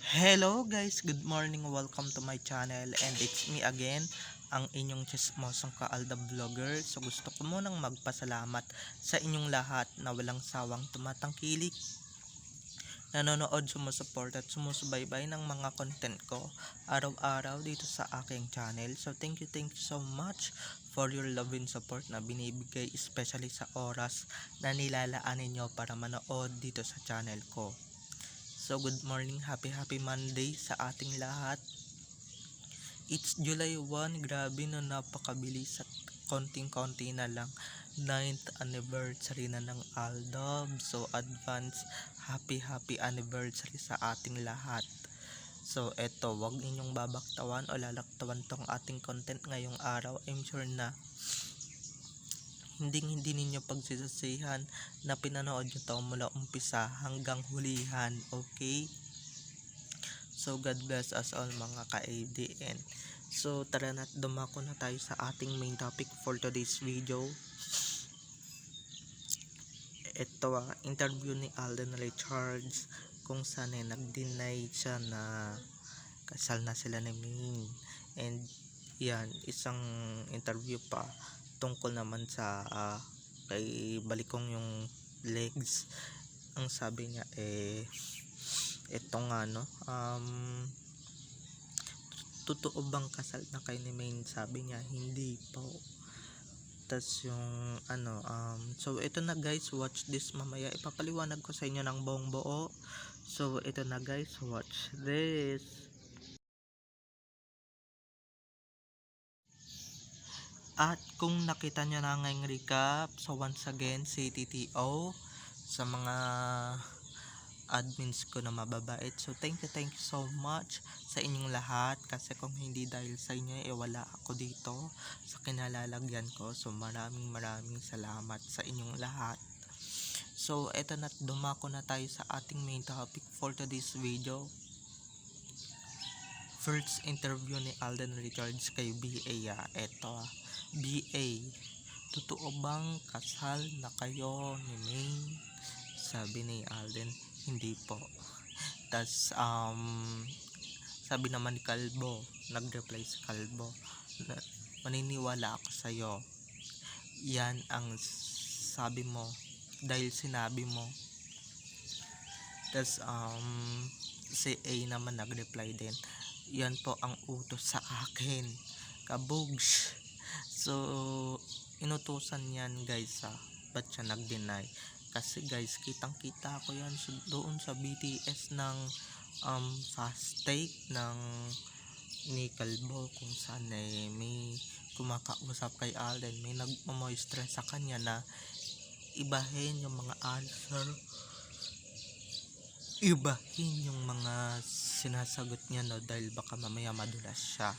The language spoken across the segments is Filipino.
Hello guys, good morning, welcome to my channel and it's me again, ang inyong chismosong kaalda vlogger. So gusto ko munang magpasalamat sa inyong lahat na walang sawang tumatangkilik, nanonood, sumusuport at sumusubaybay ng mga content ko araw-araw dito sa aking channel. So thank you so much for your love and support na binibigay, especially sa oras na nilalaanin nyo para manood dito sa channel ko. So good morning, happy Monday sa ating lahat. It's July 1, grabe na, napakabilis at konting-konti na lang 9th anniversary na ng Aldab. So advance happy anniversary sa ating lahat. So eto, wag ninyong babaktawan o lalaktawan tong ating content ngayong araw. I'm sure na hindi ninyo pagsisisihan na pinanood nyo to mula umpisa hanggang hulihan, okay? So God bless us all mga ka-ADN. So tara na, dumako na tayo sa ating main topic for today's video. Ito interview ni Alden Richards kung saan nag-deny siya na kasal na sila ni Maine. And yan, isang interview pa tungkol naman sa kay balikong yung legs. Ang sabi niya ito nga totoo bang kasal na kayo ni Maine? Sabi niya hindi po. Tas yung so ito na guys, watch this, mamaya ipapaliwanag ko sa inyo ng buong buo. So ito na guys, watch this. At kung nakita nyo na ngayong recap, so once again si TTO sa mga admins ko na mababait, so thank you so much sa inyong lahat, kasi kung hindi dahil sa inyo wala ako dito sa kinalalagyan ko. So maraming salamat sa inyong lahat. So eto na, dumako na tayo sa ating main topic for today's video. First interview ni Alden Richards kay BA. Eto BA, totoo bang kasal na kayo ni Maine? Sabi ni Alden, hindi po. Tas sabi naman ni Kalbo, nag-reply si Kalbo, maniniwala ako sa'yo. Yan ang sabi mo dahil sinabi mo. Tas si A naman nag-reply din, yan po ang utos sa akin, kabugs. So inutusan yan guys ba't siya nag-deny? Kasi guys, kitang kita ko yan doon sa BTS ng fast take ng ni Kalbo, kung saan may kumakausap kay Alden, may nagmo-moisture sa kanya na ibahin yung mga answer, ibahin yung mga sinasagot niya, no, dahil baka mamaya madulas siya.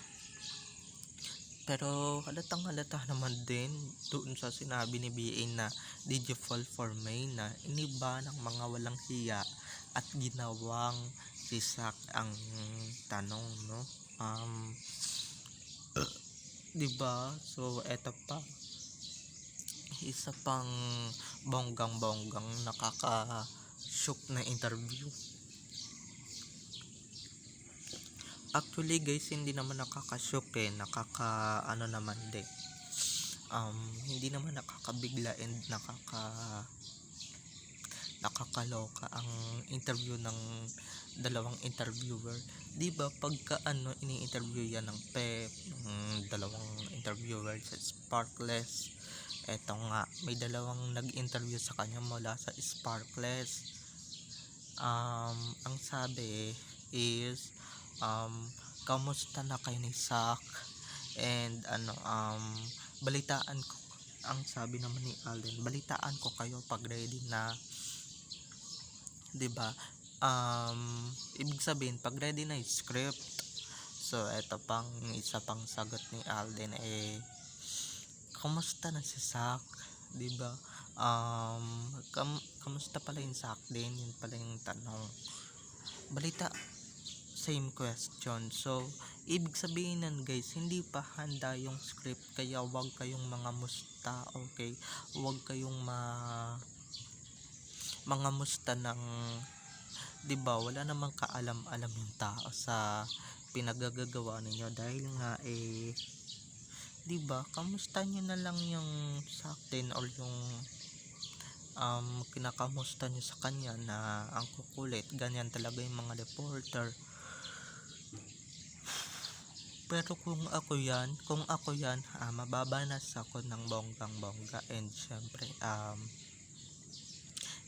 Pero halatang halata naman din doon sa sinabi ni BA na did you fall for May, na iniba ng mga walang hiya at ginawang sisak ang tanong, no? Diba? So eto pa, isa pang bonggang nakaka-shock na interview. Actually guys, hindi naman nakaka-shock naman din. Hindi naman nakakabigla and nakakaloka ang interview ng dalawang interviewer. Diba pagka ini-interview yan ng PEP, ng dalawang interviewer sa Sparkless, eto nga, may dalawang nag-interview sa kanya mula sa Sparkless. Ang sabi is kamusta na kayo ni Sak, and balitaan ko, ang sabi naman ni Alden, balitaan ko kayo pag ready na. Diba? Ibig sabihin pag ready na yung script. So eto pang isa pang sagot ni Alden, kamusta na si Sak? Diba? Kamusta pala yung Sak din, yun pala yung tanong. Balita, same question. So ibig sabihin nan guys, hindi pa handa yung script, kaya wag kayong mga musta, okay? Wag kayong mga musta ng 'di ba, wala namang kaalam-alam yung tao sa pinagagagawa ninyo dahil nga 'di ba, kamusta niyo na lang yung sa akin or yung kinakamusta niyo sa kanya na ang kukulit, ganyan talaga yung mga reporter. Pero kung ako yan, mababanas ako ng bonggang-bongga and syempre,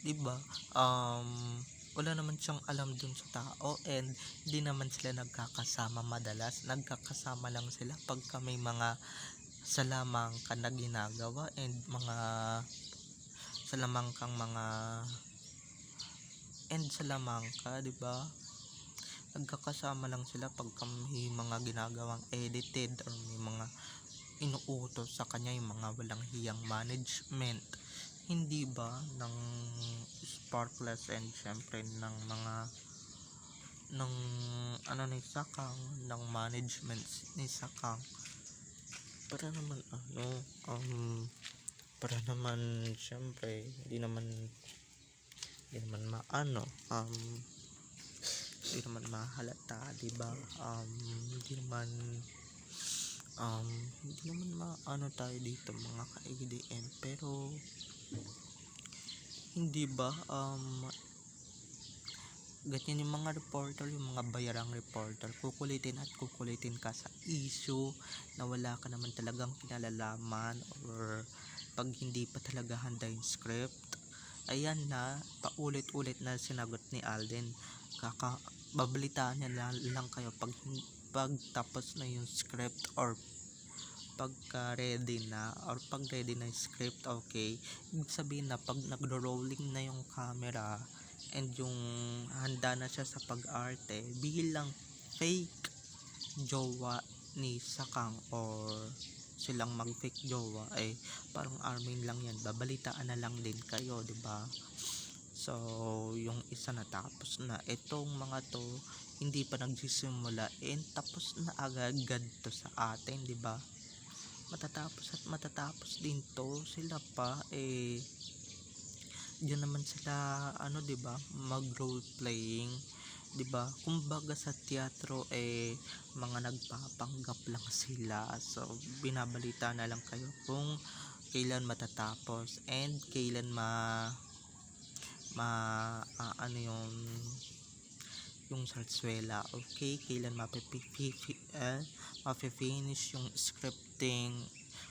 'di ba, wala naman siyang alam dun sa tao and hindi naman sila nagkakasama madalas. Nagkakasama lang sila pagka may mga salamangka na ginagawa and mga salamangkang mga salamangka, 'di ba? Nagkakasama lang sila pagka may mga ginagawang edited or may mga inuutos sa kanya yung mga walang hiyang management, hindi ba, ng Sparkless and syempre ng mga ng ni Sakang, ng management ni Sakang, para naman para naman syempre hindi naman hindi naman mahalata, 'di ba? Hindi naman maano tayo dito mga ka-ADM, pero hindi ba, ganyan yung mga reporter, yung mga bayarang reporter, kukulitin at kukulitin ka sa issue na wala ka naman talagang kinalalaman, or pag hindi pa talaga handa yung script, ayan na, paulit-ulit na sinagot ni Alden. Babalitaan niya lang kayo pag tapos na yung script or pagka ready na or pag ready na yung script, okay, ibig sabihin na pag nagro-rolling na yung camera and yung handa na siya sa pag-arte bilang fake jowa ni Sakang or silang mag-fake jowa, parang armin lang yan, babalitaan na lang din kayo, 'di ba? So yung isa natapos na, itong mga to hindi pa nagsisimula and tapos na agad to sa atin, 'di ba? Matatapos at matatapos din to, sila pa diyan naman sila 'di ba, mag role playing, 'di ba? Kumbaga sa teatro mga nagpapanggap lang sila. So binabalita na lang kayo kung kailan matatapos and kailan yung sarsuela, okay, kailan mafe-finish yung scripting.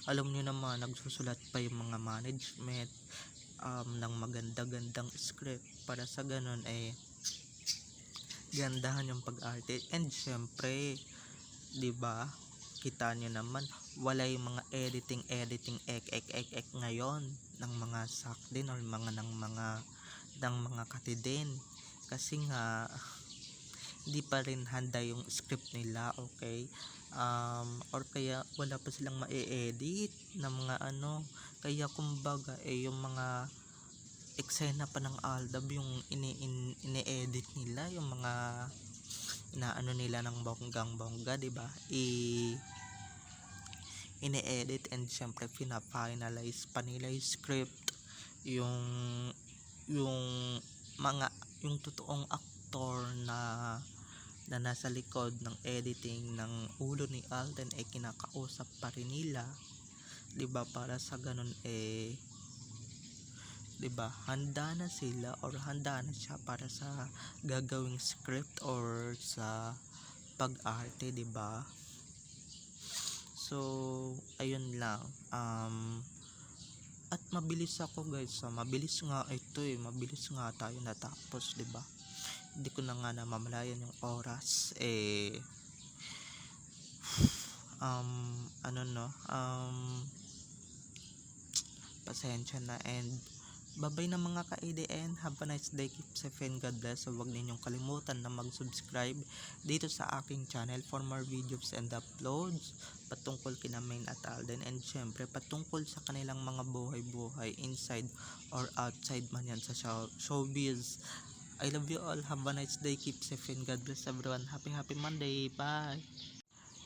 Alam niyo naman, nagsusulat pa yung mga management ng maganda-gandang script para sa ganun gandahan yung pag-arte. And syempre, 'di ba, kita niyo naman wala yung mga editing ngayon ng mga sakdin or ng mga katidin, kasi nga hindi pa rin handa yung script nila, okay, or kaya wala pa silang ma-edit na mga kaya kumbaga yung mga eksena pa ng Aldab yung ini-edit nila, yung mga inaano nila ng bonggang-bongga, 'di ba? Ini-edit and syempre pina-finalize pa nila yung script, yung yung totoong aktor na nasa likod ng editing ng ulo ni Alden kinakausap pa rin nila, 'di ba? Para sa ganun 'di ba, handa na sila or handa na siya para sa gagawing script or sa pag-arte, 'di ba? So ayun lang, at mabilis ako guys, mabilis nga ito mabilis nga tayo natapos, 'di ba? Hindi ko na nga namamalayan yung oras pasensya na and babay na mga ka-ADN. Have a nice day, keep safe and God bless. So huwag ninyong kalimutan na mag-subscribe dito sa aking channel for more videos and uploads patungkol kina Main at Alden, and syempre patungkol sa kanilang mga buhay-buhay inside or outside man yan sa showbiz. I love you all, have a nice day, keep safe and God bless everyone. Happy Monday, bye.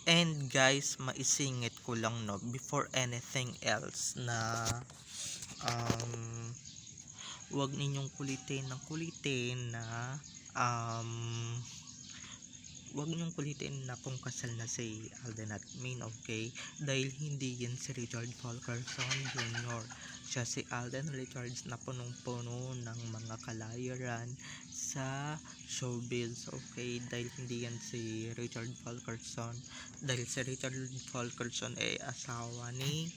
And guys, maisingit ko lang before anything else na huwag ninyong kulitin na um, wag niyong kulitin na kung kasal na si Alden at Maine, okay? Dahil hindi yan si Richard Fulkerson Jr. Siya si Alden Richards na punong-puno ng mga kalahiran sa showbiz, okay? Dahil hindi yan si Richard Fulkerson. Dahil si Richard Fulkerson ay asawa ni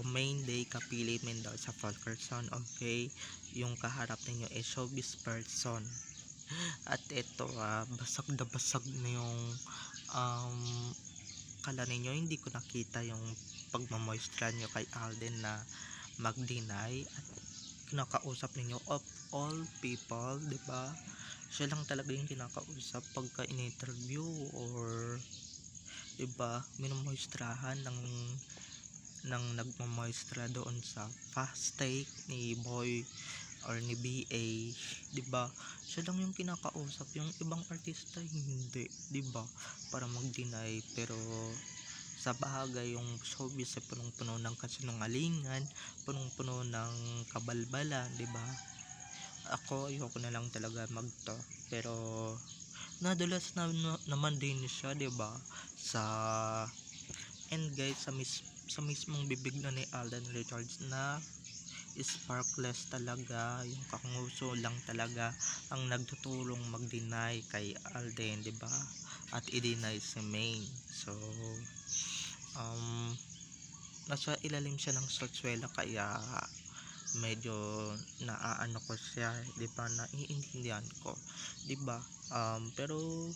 Maine Day Kapili Mendoza Fulkerson, okay? Yung kaharap ninyo ay showbiz person. At ito, basag na basag na yung um, kala ninyo. Hindi ko nakita yung pagmamoisture nyo kay Alden na mag-deny at kinakausap ninyo of all people, di ba? Siya lang talaga yung kinakausap pagka in-interview or di ba, minomoistrahan ng nagmamoistra doon sa fast take ni Boy or ni BA, 'di ba? Siya lang yung kinakausap, yung ibang artista hindi, 'di ba? Para mag-deny, pero sa bagay yung showbiz ay punong-puno ng kasinungalingan, punong-puno ng kabalbalan, 'di ba? Ako ayoko na lang talaga mag-talk, pero nadulas naman din siya, 'di ba? Sa and guys, sa mismong bibig na ni Alden Richards na sparkless talaga, yung kakunguso lang talaga ang nagtutulong mag-deny kay Alden, 'di ba? At i-deny si Maine. So, um, nasa ilalim siya ng sarsuela, kaya medyo naaano ko siya, 'di ba? Naiintindihan ko, 'di ba? Pero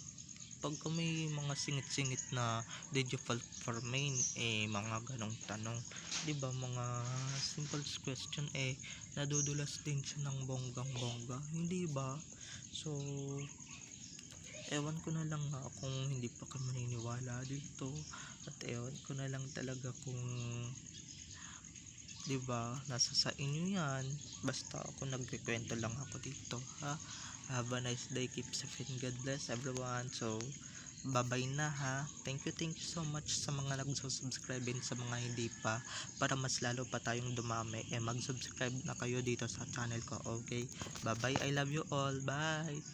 pagka may mga singit-singit na did you fall for Maine, mga ganong tanong, 'di ba, mga simple question, nadudulas din siya ng bonggang-bongga, hindi ba? So, ewan ko na lang nga kung hindi pa ka maniniwala dito, at ewan ko na lang talaga kung, 'di ba, nasa sa inyo yan. Basta ako nagkikwento lang ako dito, ha. Have a nice day, keep safe and God bless everyone. So, bye-bye na, ha. Thank you so much sa mga nagsusubscribe and sa mga hindi pa. Para mas lalo pa tayong dumami, mag-subscribe na kayo dito sa channel ko, okay? Bye-bye, I love you all, bye!